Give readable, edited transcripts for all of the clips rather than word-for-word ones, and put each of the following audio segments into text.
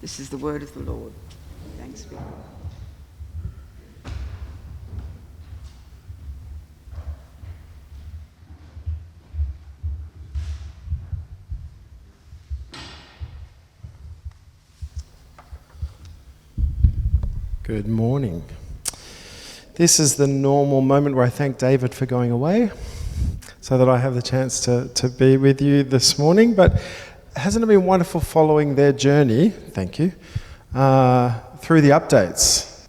This is the word of the Lord. Thanks be to God. Good morning. This is the normal moment where I thank David for going away so that I have the chance to be with you this morning. But hasn't it been wonderful following their journey, thank you, through the updates?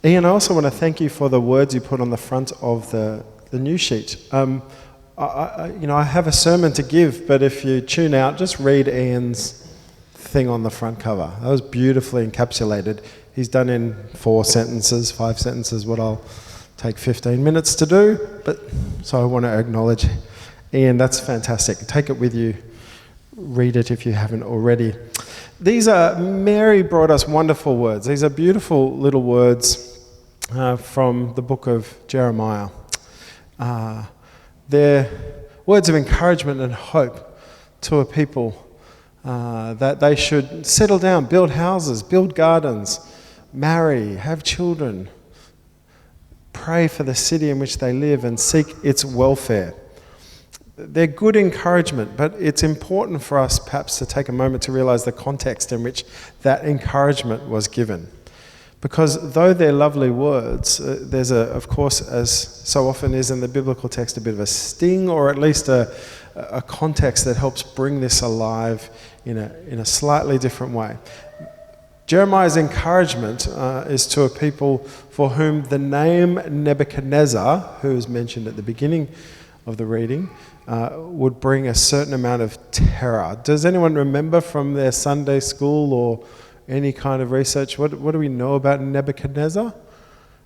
Ian, I also want to thank you for the words you put on the front of the news sheet. I have a sermon to give, but if you tune out, just read Ian's thing on the front cover. That was beautifully encapsulated. He's done in 5 sentences, what I'll take 15 minutes to do. So I want to acknowledge Ian, that's fantastic. Take it with you. Read it if you haven't already. Mary brought us wonderful words. These are beautiful little words from the book of Jeremiah. They're words of encouragement and hope to a people that they should settle down, build houses, build gardens, marry, have children, pray for the city in which they live and seek its welfare. They're good encouragement, but it's important for us perhaps to take a moment to realize the context in which that encouragement was given. Because though they're lovely words, there's of course, as so often is in the biblical text, a bit of a sting, or at least a context that helps bring this alive in a slightly different way. Jeremiah's encouragement is to a people for whom the name Nebuchadnezzar, who is mentioned at the beginning of the reading, would bring a certain amount of terror. Does anyone remember from their Sunday school or any kind of research, what do we know about Nebuchadnezzar?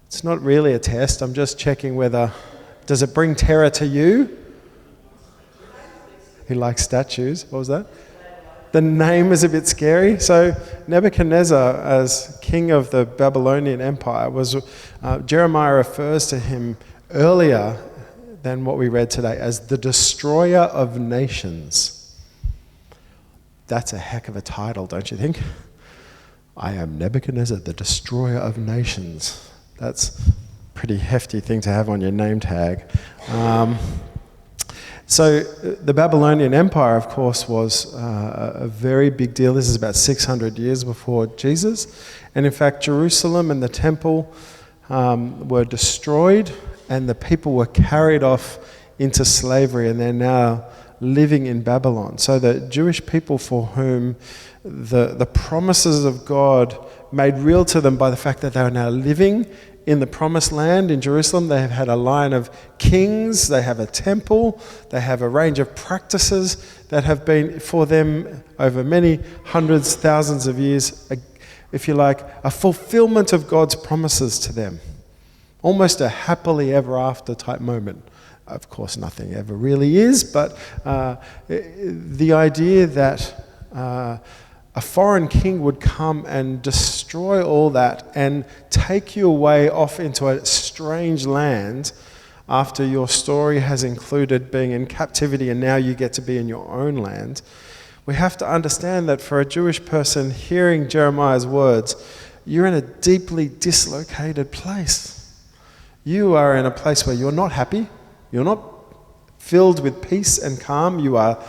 It's not really a test. I'm just checking does it bring terror to you? He likes statues. What was that? The name is a bit scary. So Nebuchadnezzar, as king of the Babylonian Empire, Jeremiah refers to him earlier than what we read today as the destroyer of nations. That's a heck of a title, don't you think? I am Nebuchadnezzar, the destroyer of nations. That's a pretty hefty thing to have on your name tag. So the Babylonian Empire, of course, was a very big deal. This is about 600 years before Jesus. And in fact, Jerusalem and the temple were destroyed, and the people were carried off into slavery, and they're now living in Babylon. So the Jewish people, for whom the promises of God made real to them by the fact that they are now living in the promised land in Jerusalem, they have had a line of kings, they have a temple, they have a range of practices that have been for them over many hundreds, thousands of years, if you like, a fulfillment of God's promises to them. Almost a happily ever after type moment. Of course, nothing ever really is, but the idea that a foreign king would come and destroy all that and take you away off into a strange land after your story has included being in captivity and now you get to be in your own land. We have to understand that for a Jewish person hearing Jeremiah's words, you're in a deeply dislocated place. You are in a place where you're not happy, you're not filled with peace and calm, you are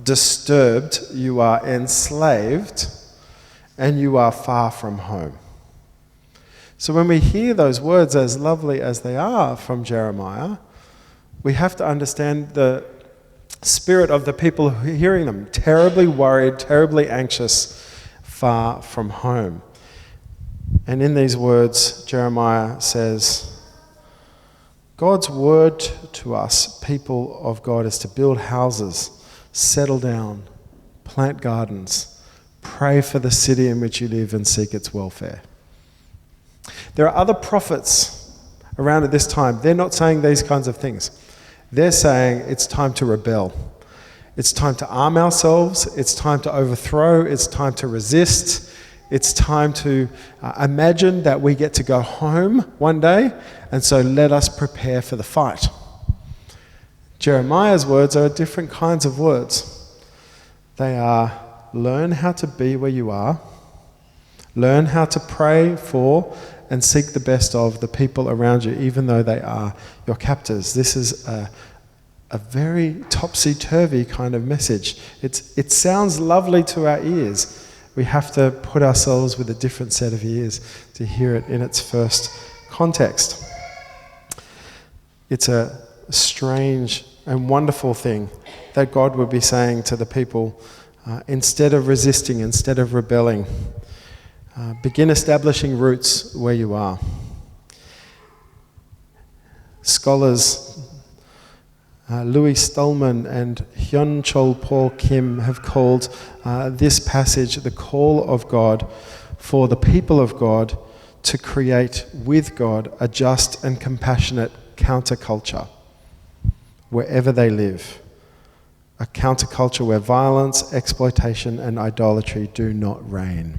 disturbed, you are enslaved, and you are far from home. So when we hear those words, as lovely as they are from Jeremiah, we have to understand the spirit of the people who are hearing them, terribly worried, terribly anxious, far from home. And in these words, Jeremiah says, God's word to us, people of God, is to build houses, settle down, plant gardens, pray for the city in which you live and seek its welfare. There are other prophets around at this time. They're not saying these kinds of things. They're saying it's time to rebel. It's time to arm ourselves. It's time to overthrow. It's time to resist. It's time to imagine that we get to go home one day, and so let us prepare for the fight. Jeremiah's words are different kinds of words. They are, learn how to be where you are, Learn how to pray for and seek the best of the people around you, even though they are your captors. This is a very topsy-turvy kind of message. It sounds lovely to our ears. We have to put ourselves with a different set of ears to hear it in its first context. It's a strange and wonderful thing that God would be saying to the people, instead of resisting, instead of rebelling, begin establishing roots where you are. Scholars Louis Stolman and Hyun Chol Paul Kim have called this passage the call of God for the people of God to create with God a just and compassionate counterculture wherever they live. A counterculture where violence, exploitation, and idolatry do not reign.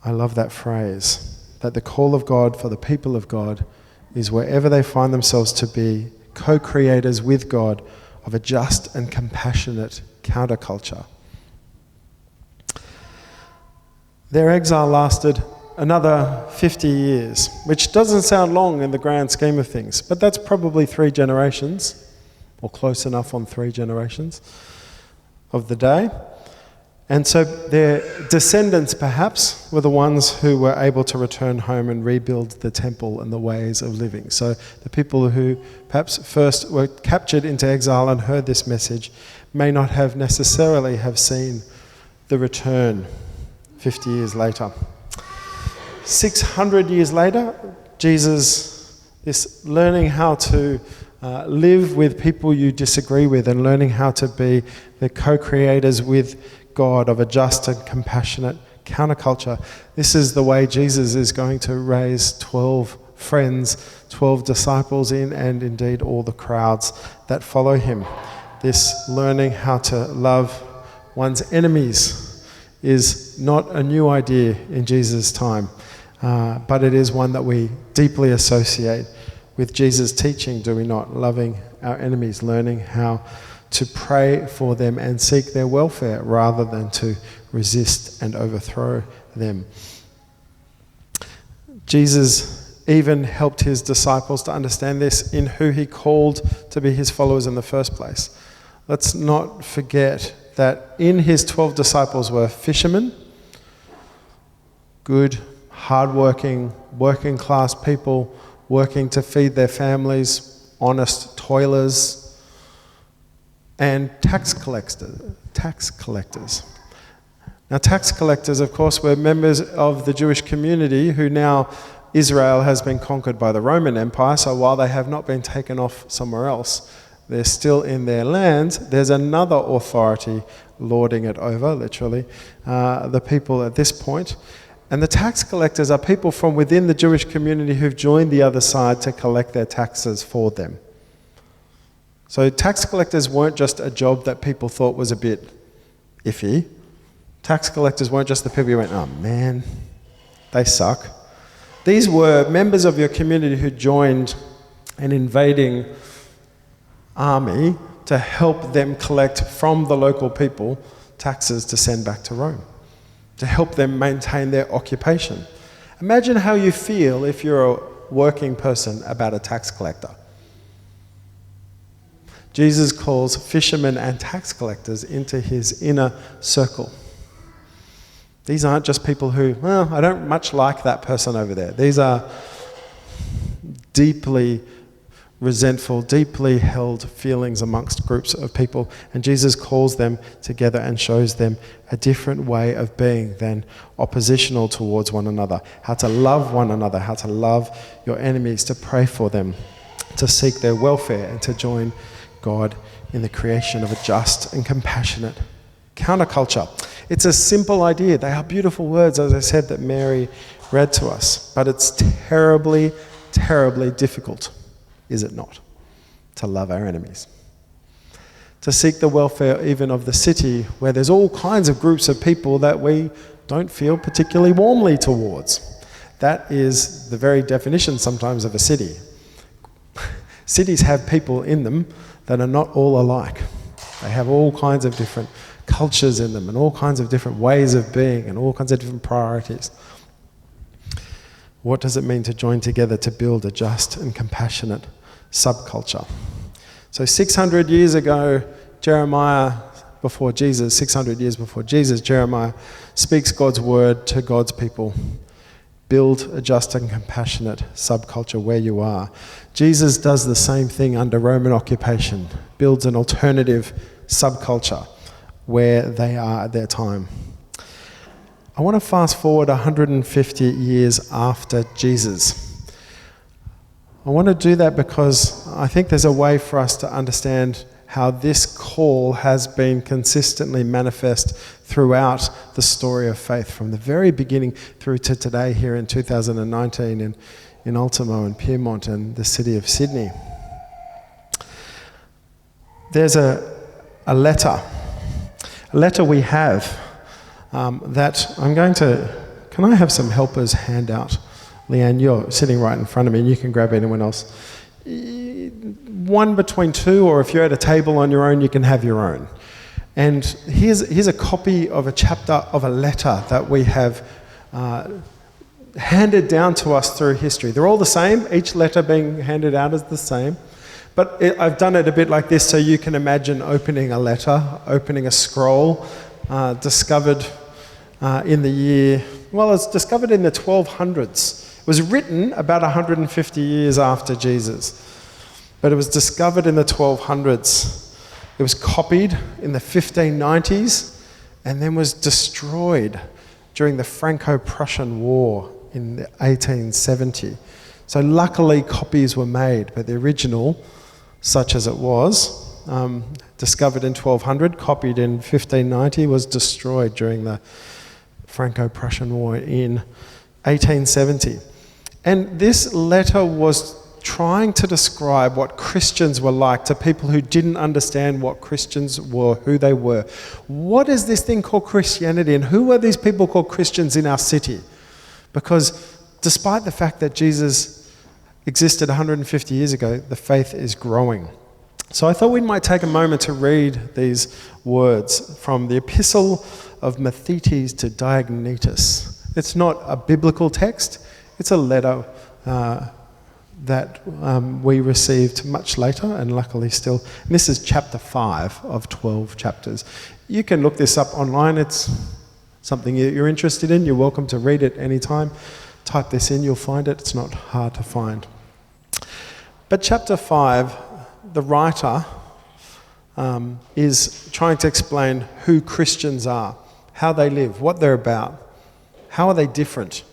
I love that phrase, that the call of God for the people of God is wherever they find themselves to be co-creators with God of a just and compassionate counterculture. Their exile lasted another 50 years, which doesn't sound long in the grand scheme of things, but that's probably 3 generations, or close enough on 3 generations of the day. And so their descendants, perhaps, were the ones who were able to return home and rebuild the temple and the ways of living. So the people who perhaps first were captured into exile and heard this message may not have necessarily have seen the return 50 years later. 600 years later, Jesus, this learning how to live with people you disagree with and learning how to be the co-creators with God of a just and compassionate counterculture. This is the way Jesus is going to raise 12 friends, 12 disciples in, and indeed all the crowds that follow him. This learning how to love one's enemies is not a new idea in Jesus' time, but it is one that we deeply associate with Jesus' teaching, do we not? Loving our enemies, learning how to pray for them and seek their welfare rather than to resist and overthrow them. Jesus even helped his disciples to understand this in who he called to be his followers in the first place. Let's not forget that in his 12 disciples were fishermen, good, hardworking, working class people working to feed their families, honest toilers, and tax collectors. Now, tax collectors, of course, were members of the Jewish community who now Israel has been conquered by the Roman Empire, so while they have not been taken off somewhere else, they're still in their land. There's another authority lording it over, literally, the people at this point. And the tax collectors are people from within the Jewish community who've joined the other side to collect their taxes for them. So tax collectors weren't just a job that people thought was a bit iffy. Tax collectors weren't just the people who went, oh man, they suck. These were members of your community who joined an invading army to help them collect from the local people taxes to send back to Rome, to help them maintain their occupation. Imagine how you feel if you're a working person about a tax collector. Jesus calls fishermen and tax collectors into his inner circle. These aren't just people who, well, I don't much like that person over there. These are deeply resentful, deeply held feelings amongst groups of people, and Jesus calls them together and shows them a different way of being than oppositional towards one another, how to love one another, how to love your enemies, to pray for them, to seek their welfare, and to join God in the creation of a just and compassionate counterculture. It's a simple idea. They are beautiful words, as I said, that Mary read to us, but it's terribly, terribly difficult, is it not, to love our enemies? To seek the welfare even of the city where there's all kinds of groups of people that we don't feel particularly warmly towards. That is the very definition sometimes of a city. Cities have people in them that are not all alike. They have all kinds of different cultures in them and all kinds of different ways of being and all kinds of different priorities. What does it mean to join together to build a just and compassionate subculture? So 600 years ago, Jeremiah, before Jesus, 600 years before Jesus, Jeremiah speaks God's word to God's people. Build a just and compassionate subculture where you are. Jesus does the same thing under Roman occupation, builds an alternative subculture where they are at their time. I want to fast forward 150 years after Jesus. I want to do that because I think there's a way for us to understand how this call has been consistently manifest throughout the story of faith, from the very beginning through to today here in 2019 in Ultimo and Piedmont and the city of Sydney. There's a letter we have that I'm going to... Can I have some helpers hand out? Leanne, you're sitting right in front of me and you can grab anyone else. One between two, or if you're at a table on your own, you can have your own. And here's a copy of a chapter of a letter that we have handed down to us through history. They're all the same, each letter being handed out is the same. But I've done it a bit like this so you can imagine opening a letter, opening a scroll, discovered in the year... Well, it's discovered in the 1200s. It was written about 150 years after Jesus. But it was discovered in the 1200s. It was copied in the 1590s and then was destroyed during the Franco-Prussian War in 1870. So luckily copies were made, but the original, such as it was, discovered in 1200, copied in 1590, was destroyed during the Franco-Prussian War in 1870. And this letter was trying to describe what Christians were like to people who didn't understand what Christians were, who they were. What is this thing called Christianity, and who are these people called Christians in our city? Because despite the fact that Jesus existed 150 years ago, the faith is growing. So I thought we might take a moment to read these words from the Epistle of Nativity to Diognetus. It's not a biblical text, it's a letter that we received much later, and luckily still. And this is chapter 5 of 12 chapters. You can look this up online. It's something you're interested in. You're welcome to read it anytime. Type this in, you'll find it. It's not hard to find. But chapter 5, the writer is trying to explain who Christians are, how they live, what they're about, how are they different.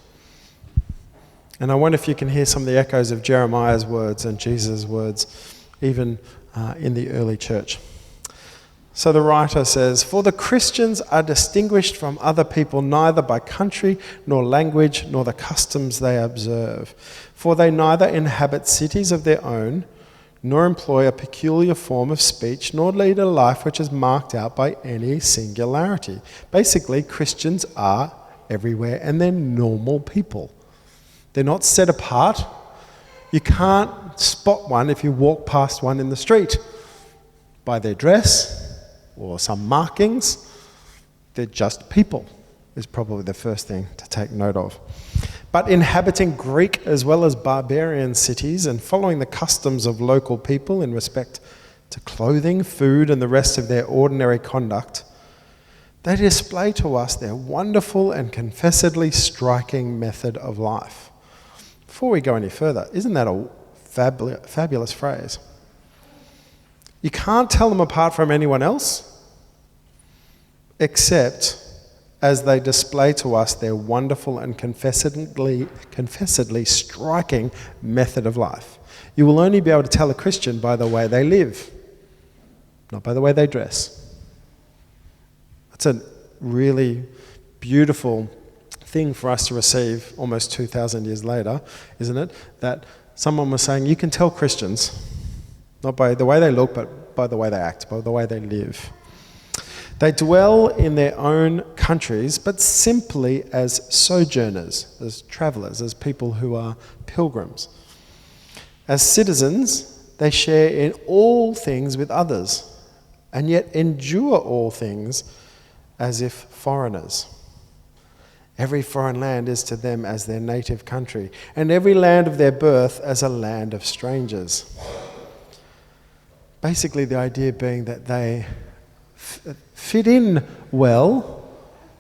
And I wonder if you can hear some of the echoes of Jeremiah's words and Jesus' words, even in the early church. So the writer says, "For the Christians are distinguished from other people neither by country, nor language, nor the customs they observe. For they neither inhabit cities of their own, nor employ a peculiar form of speech, nor lead a life which is marked out by any singularity." Basically, Christians are everywhere, and they're normal people. They're not set apart. You can't spot one if you walk past one in the street by their dress or some markings. They're just people, is probably the first thing to take note of. But inhabiting Greek as well as barbarian cities and following the customs of local people in respect to clothing, food, and the rest of their ordinary conduct, they display to us their wonderful and confessedly striking method of life. Before we go any further, isn't that a fabulous phrase? You can't tell them apart from anyone else except as they display to us their wonderful and confessedly striking method of life. You will only be able to tell a Christian by the way they live, not by the way they dress. That's a really beautiful thing for us to receive almost 2,000 years later, isn't it? That someone was saying, you can tell Christians, not by the way they look, but by the way they act, by the way they live. They dwell in their own countries, but simply as sojourners, as travellers, as people who are pilgrims. As citizens, they share in all things with others, and yet endure all things as if foreigners. Every foreign land is to them as their native country, and every land of their birth as a land of strangers. Basically, the idea being that they fit in well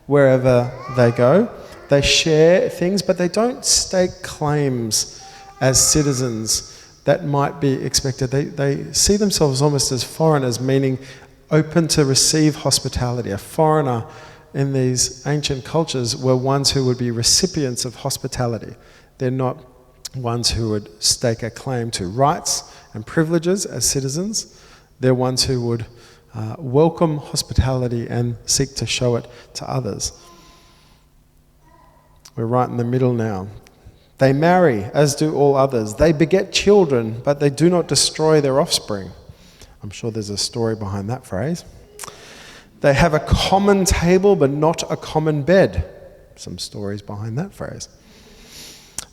wherever they go. They share things, but they don't stake claims as citizens that might be expected. They see themselves almost as foreigners, meaning open to receive hospitality. A foreigner in these ancient cultures were ones who would be recipients of hospitality. They're not ones who would stake a claim to rights and privileges as citizens. They're ones who would welcome hospitality and seek to show it to others. We're right in the middle now. They marry, as do all others. They beget children, but they do not destroy their offspring. I'm sure there's a story behind that phrase. They have a common table, but not a common bed. Some stories behind that phrase.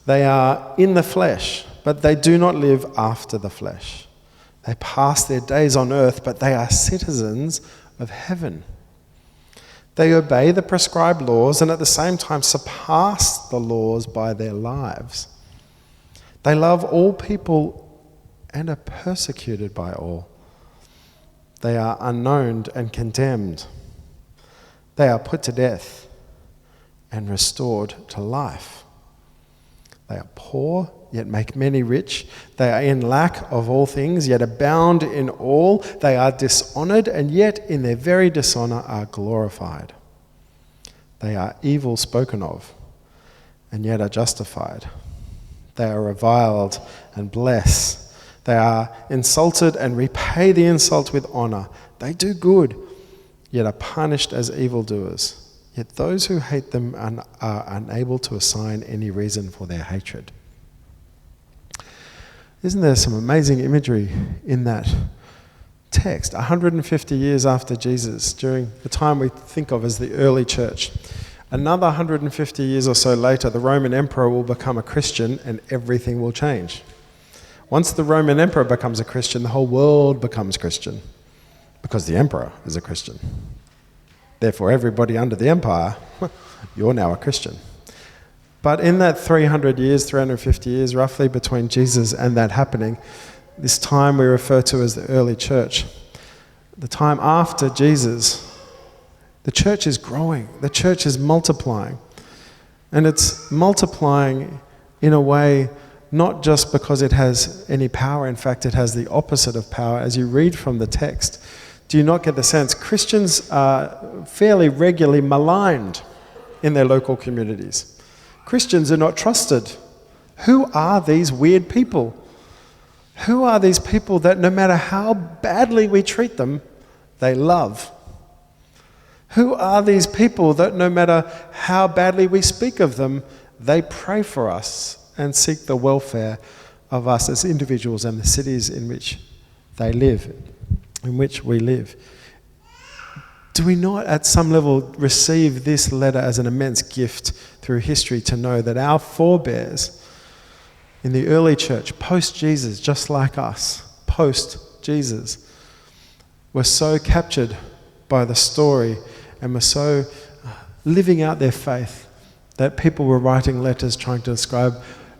They are in the flesh, but they do not live after the flesh. They pass their days on earth, but they are citizens of heaven. They obey the prescribed laws and at the same time surpass the laws by their lives. They love all people and are persecuted by all. They are unknown and condemned. They are put to death and restored to life. They are poor, yet make many rich. They are in lack of all things, yet abound in all. They are dishonored, and yet in their very dishonor are glorified. They are evil spoken of, and yet are justified. They are reviled and bless. They are insulted and repay the insult with honor. They do good, yet are punished as evildoers. Yet those who hate them are unable to assign any reason for their hatred. Isn't there some amazing imagery in that text? 150 years after Jesus, during the time we think of as the early church. Another 150 years or so later, the Roman emperor will become a Christian and everything will change. Once the Roman emperor becomes a Christian, the whole world becomes Christian because the emperor is a Christian. Therefore, everybody under the empire, you're now a Christian. But in that 350 years roughly between Jesus and that happening, this time we refer to as the early church. The time after Jesus, the church is growing, the church is multiplying. And it's multiplying in a way not just because it has any power, in fact it has the opposite of power. As you read from the text, do you not get the sense Christians are fairly regularly maligned in their local communities? Christians are not trusted. Who are these weird people? Who are these people that no matter how badly we treat them, they love? Who are these people that no matter how badly we speak of them, they pray for us and seek the welfare of us as individuals and the cities in which they live, in which we live? Do we not at some level receive this letter as an immense gift through history to know that our forebears in the early church, post-Jesus, just like us, post-Jesus, were so captured by the story and were so living out their faith that people were writing letters trying to describe,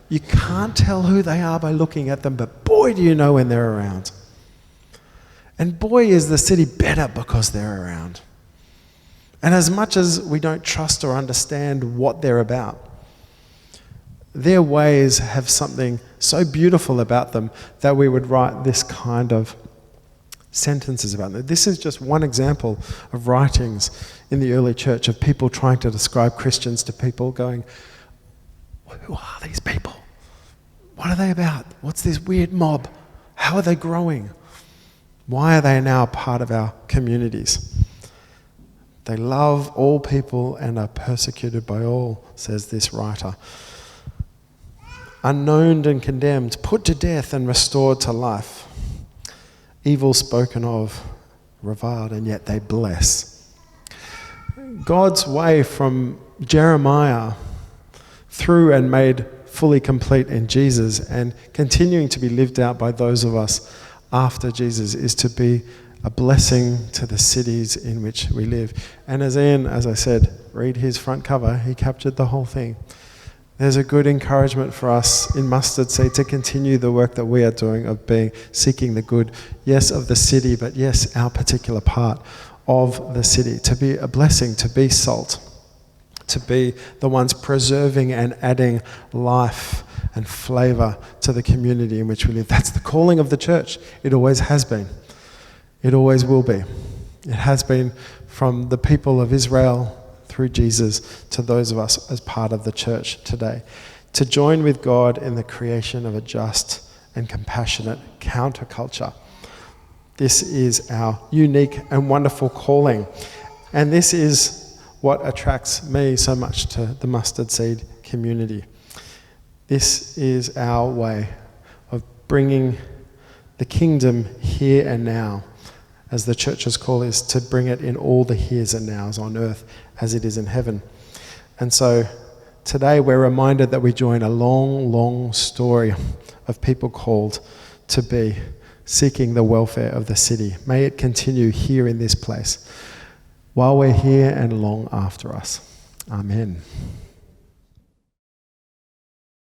you can't tell who they are by looking at them, but boy do you know when they're around. And boy is the city better because they're around. And as much as we don't trust or understand what they're about, their ways have something so beautiful about them that we would write this kind of sentences about them. This is just one example of writings in the early church of people trying to describe Christians to people, going, who are these people? What are they about? What's this weird mob? How are they growing? Why are they now part of our communities? They love all people and are persecuted by all, says this writer. Unknown and condemned, put to death and restored to life. Evil spoken of, reviled, and yet they bless. God's way from Jeremiah through and made fully complete in Jesus and continuing to be lived out by those of us after Jesus is to be a blessing to the cities in which we live. And as Ian, as I said, read his front cover, he captured the whole thing. There's a good encouragement for us in Mustard Seed to continue the work that we are doing of seeking the good, yes, of the city, but yes, our particular part of the city, to be a blessing, to be salt, to be the ones preserving and adding life and flavour to the community in which we live. That's the calling of the church. It always has been. It always will be. It has been from the people of Israel through Jesus to those of us as part of the church today, to join with God in the creation of a just and compassionate counterculture. This is our unique and wonderful calling. And this is what attracts me so much to the Mustard Seed community. This is our way of bringing the kingdom here and now, as the church's call is to bring it in all the heres and nows on earth as it is in heaven. And so today we're reminded that we join a long, long story of people called to be seeking the welfare of the city. May it continue here in this place while we're here and long after us. Amen.